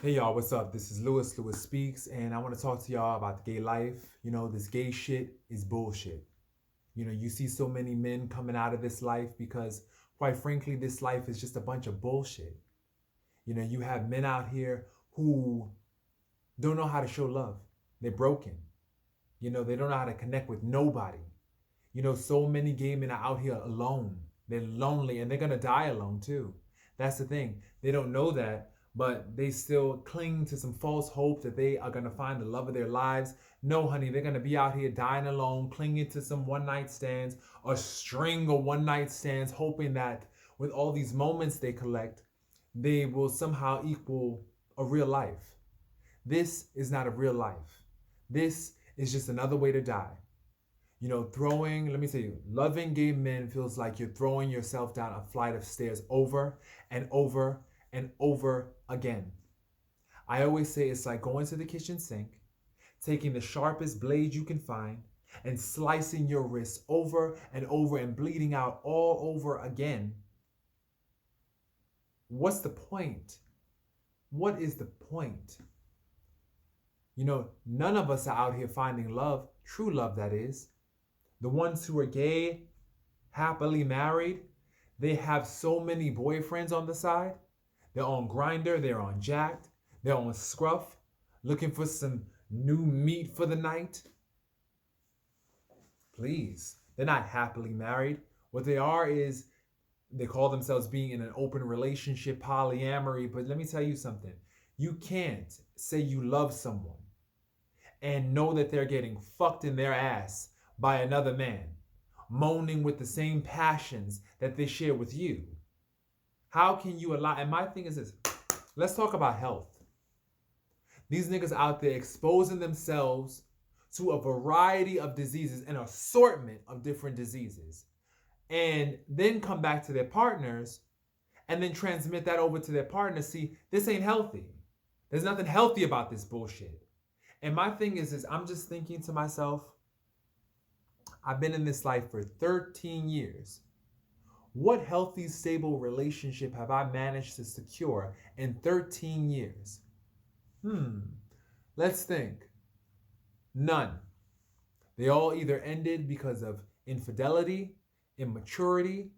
Hey y'all, what's up? This is Lewis Speaks, and I want to talk to y'all about the gay life. This gay shit is bullshit. You see so many men coming out of this life because, quite frankly, this life is just a bunch of bullshit. You have men out here who don't know how to show love. They're broken. They don't know how to connect with nobody. So many gay men are out here alone. They're lonely and they're going to die alone too. That's the thing. They don't know that, but they still cling to some false hope that they are going to find the love of their lives. No, honey, they're going to be out here dying alone, clinging to some one night stands, a string of one night stands, hoping that with all these moments they collect, they will somehow equal a real life. This is not a real life. This is just another way to die. Let me tell you, loving gay men feels like you're throwing yourself down a flight of stairs over and over and over again. I always say it's like going to the kitchen sink, taking the sharpest blade you can find, and slicing your wrist over and over and bleeding out all over again. What's the point? What is the point? None of us are out here finding love, true love that is. The ones who are gay, happily married, they have so many boyfriends on the side. They're on Grindr, they're on Jacked, they're on Scruff, looking for some new meat for the night. Please, they're not happily married. What they are is they call themselves being in an open relationship, polyamory. But let me tell you something. You can't say you love someone and know that they're getting fucked in their ass by another man, moaning with the same passions that they share with you. How can you allow? And my thing is this: let's talk about health. These niggas out there exposing themselves to a variety of diseases, an assortment of different diseases, and then come back to their partners and then transmit that over to their partners. See, this ain't healthy. There's nothing healthy about this bullshit. And my thing is I'm just thinking to myself, I've been in this life for 13 years. What healthy, stable relationship have I managed to secure in 13 years? Let's think. None. They all either ended because of infidelity, immaturity,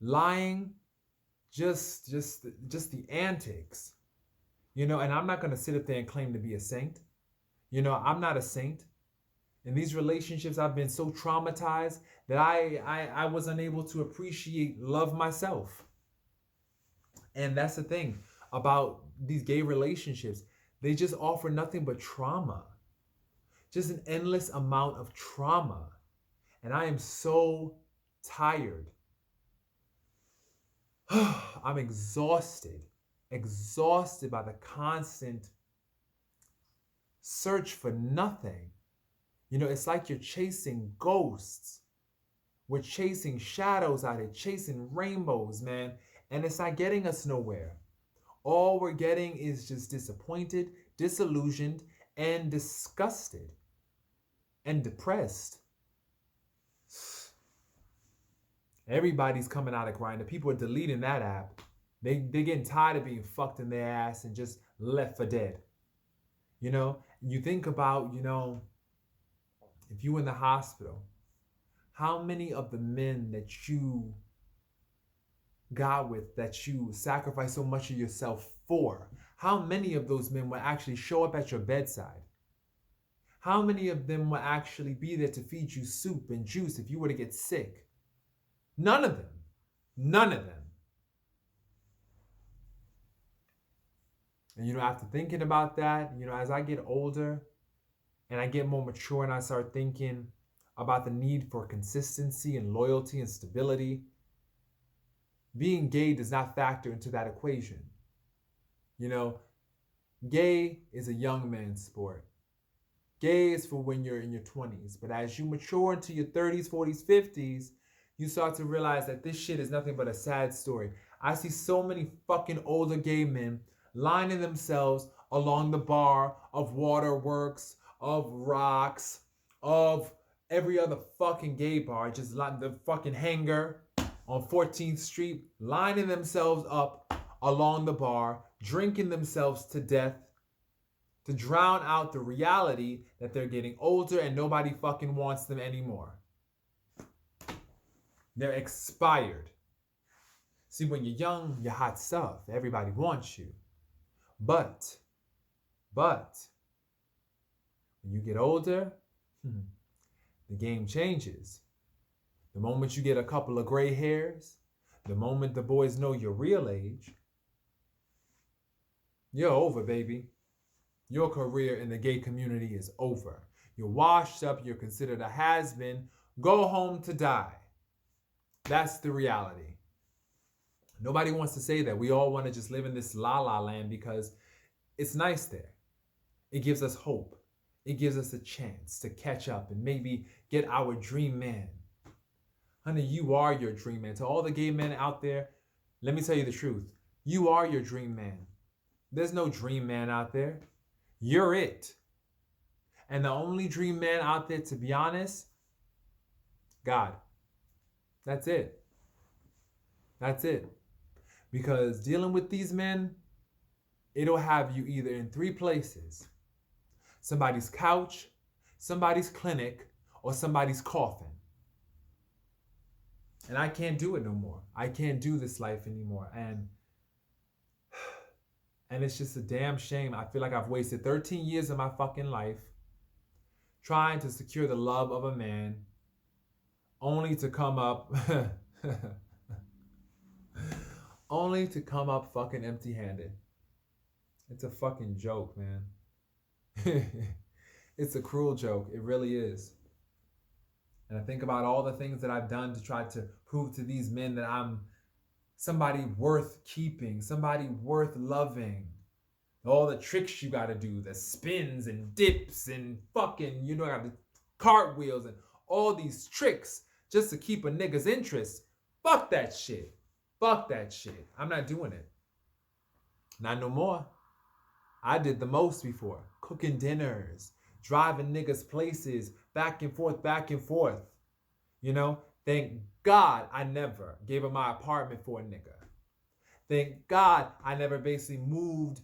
lying, just the antics. And I'm not going to sit up there and claim to be a saint. I'm not a saint. In these relationships, I've been so traumatized that I was unable to appreciate love myself. And that's the thing about these gay relationships. They just offer nothing but trauma. Just an endless amount of trauma. And I am so tired. I'm exhausted by the constant search for nothing. It's like you're chasing ghosts. We're chasing shadows out here, chasing rainbows, man. And it's not getting us nowhere. All we're getting is just disappointed, disillusioned, and disgusted. And depressed. Everybody's coming out of Grindr. People are deleting that app. They're getting tired of being fucked in their ass and just left for dead. You think about, if you were in the hospital, how many of the men that you got with, that you sacrificed so much of yourself for, how many of those men will actually show up at your bedside? How many of them will actually be there to feed you soup and juice if you were to get sick? None of them. None of them. And after thinking about that, as I get older and I get more mature and I start thinking about the need for consistency and loyalty and stability, being gay does not factor into that equation. Gay is a young man's sport. Gay is for when you're in your 20s. But as you mature into your 30s, 40s, 50s, you start to realize that this shit is nothing but a sad story. I see so many fucking older gay men lining themselves along the bar of Waterworks, of Rocks, of every other fucking gay bar, just like the fucking Hangar on 14th Street, lining themselves up along the bar, drinking themselves to death to drown out the reality that they're getting older and nobody fucking wants them anymore. They're expired. See, when you're young, you're hot stuff. Everybody wants you. But, when you get older, the game changes. The moment you get a couple of gray hairs, the moment the boys know your real age, you're over, baby. Your career in the gay community is over. You're washed up, you're considered a has-been. Go home to die. That's the reality. Nobody wants to say that. We all want to just live in this la-la land because it's nice there. It gives us hope. It gives us a chance to catch up and maybe get our dream man. Honey, you are your dream man. To all the gay men out there, let me tell you the truth. You are your dream man. There's no dream man out there. You're it. And the only dream man out there, to be honest, God. That's it. That's it. Because dealing with these men, it'll have you either in three places: somebody's couch, somebody's clinic, or somebody's coffin. And I can't do it no more. I can't do this life anymore. And it's just a damn shame. I feel like I've wasted 13 years of my fucking life trying to secure the love of a man only to come up fucking empty-handed. It's a fucking joke, man. It's a cruel joke. It really is. And I think about all the things that I've done to try to prove to these men that I'm somebody worth keeping, somebody worth loving. All the tricks you gotta do, the spins and dips and fucking, the cartwheels and all these tricks just to keep a nigga's interest. Fuck that shit. Fuck that shit. I'm not doing it. Not no more. I did the most before. Cooking dinners, driving niggas places, back and forth, back and forth. Thank God I never gave up my apartment for a nigga. Thank God I never basically moved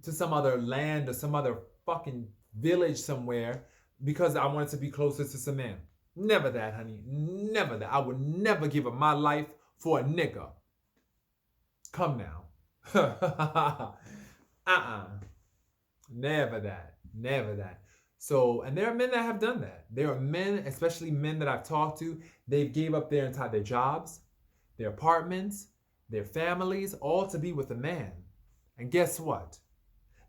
to some other land or some other fucking village somewhere because I wanted to be closer to some man. Never that, honey. Never that. I would never give up my life for a nigga. Come now. Never that. Never that. So, and there are men that have done that. There are men, especially men that I've talked to, they gave up their jobs, their apartments, their families, all to be with a man. And guess what?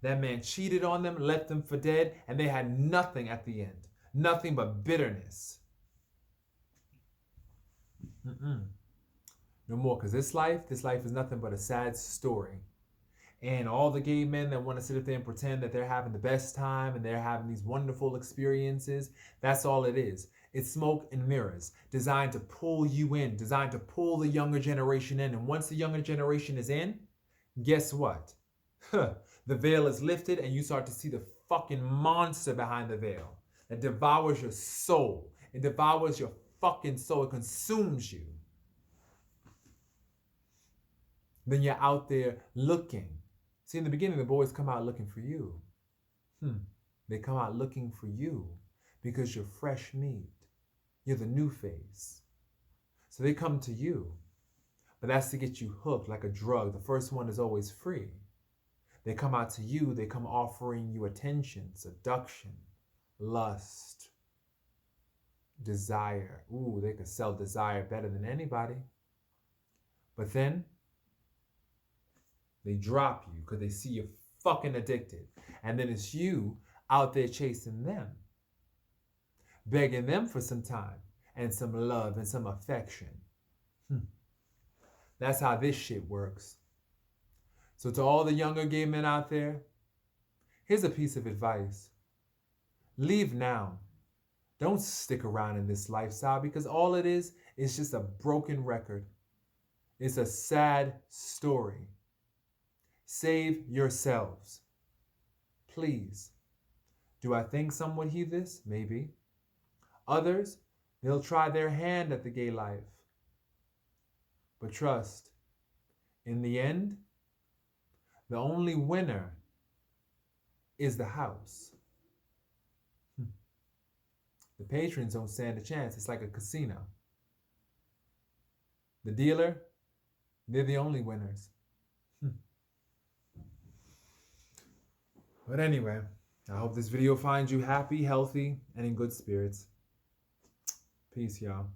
That man cheated on them, left them for dead, and they had nothing at the end. Nothing but bitterness. No more, because this life is nothing but a sad story. And all the gay men that want to sit up there and pretend that they're having the best time and they're having these wonderful experiences, that's all it is. It's smoke and mirrors, designed to pull you in, designed to pull the younger generation in. And once the younger generation is in, guess what? The veil is lifted and you start to see the fucking monster behind the veil that devours your soul. It devours your fucking soul. It consumes you. Then you're out there looking. See, in the beginning, the boys come out looking for you. They come out looking for you because you're fresh meat. You're the new face. So they come to you. But that's to get you hooked like a drug. The first one is always free. They come out to you. They come offering you attention, seduction, lust, desire. Ooh, they could sell desire better than anybody. But then they drop you because they see you're fucking addicted. And then it's you out there chasing them, begging them for some time and some love and some affection. That's how this shit works. So to all the younger gay men out there, here's a piece of advice. Leave now. Don't stick around in this lifestyle because all it is just a broken record. It's a sad story. Save yourselves. Please. Do I think some would heed this? Maybe. Others, they'll try their hand at the gay life. But trust, in the end, The only winner is the house. The patrons don't stand a chance. It's like a casino. The dealer, they're the only winners. But anyway, I hope this video finds you happy, healthy, and in good spirits. Peace, y'all.